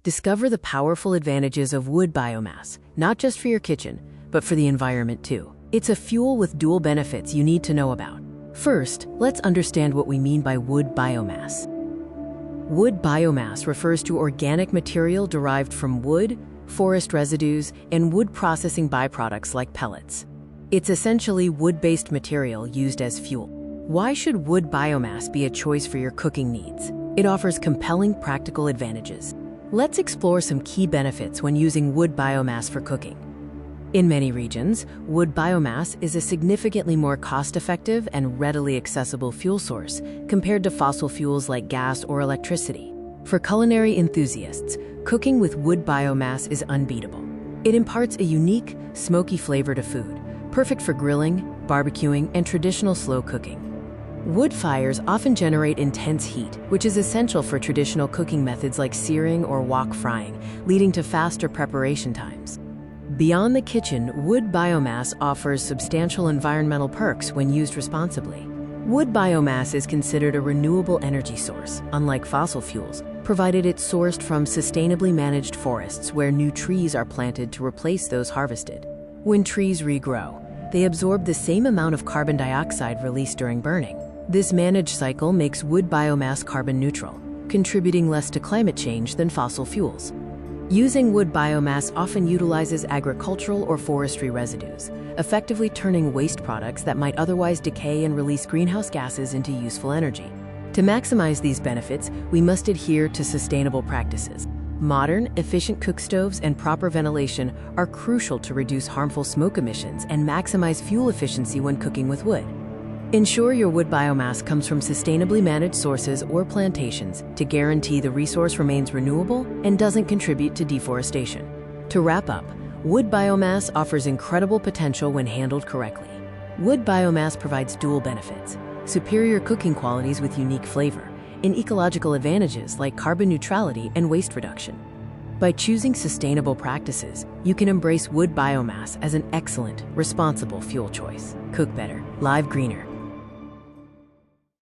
Discover the powerful advantages of wood biomass, not just for your kitchen, but for the environment too. It's a fuel with dual benefits you need to know about. First, let's understand what we mean by wood biomass. Wood biomass refers to organic material derived from wood, forest residues, and wood processing byproducts like pellets. It's essentially wood-based material used as fuel. Why should wood biomass be a choice for your cooking needs? It offers compelling practical advantages. Let's explore some key benefits when using wood biomass for cooking. In many regions, wood biomass is a significantly more cost-effective and readily accessible fuel source compared to fossil fuels like gas or electricity. For culinary enthusiasts, cooking with wood biomass is unbeatable. It imparts a unique, smoky flavor to food, perfect for grilling, barbecuing, and traditional slow cooking. Wood fires often generate intense heat, which is essential for traditional cooking methods like searing or wok frying, leading to faster preparation times. Beyond the kitchen, wood biomass offers substantial environmental perks when used responsibly. Wood biomass is considered a renewable energy source, unlike fossil fuels, provided it's sourced from sustainably managed forests where new trees are planted to replace those harvested. When trees regrow, they absorb the same amount of carbon dioxide released during burning. This managed cycle makes wood biomass carbon neutral, contributing less to climate change than fossil fuels. Using wood biomass often utilizes agricultural or forestry residues, effectively turning waste products that might otherwise decay and release greenhouse gases into useful energy. To maximize these benefits, we must adhere to sustainable practices. Modern, efficient cook stoves and proper ventilation are crucial to reduce harmful smoke emissions and maximize fuel efficiency when cooking with wood. Ensure your wood biomass comes from sustainably managed sources or plantations to guarantee the resource remains renewable and doesn't contribute to deforestation. To wrap up, wood biomass offers incredible potential when handled correctly. Wood biomass provides dual benefits: superior cooking qualities with unique flavor, and ecological advantages like carbon neutrality and waste reduction. By choosing sustainable practices, you can embrace wood biomass as an excellent, responsible fuel choice. Cook better, live greener,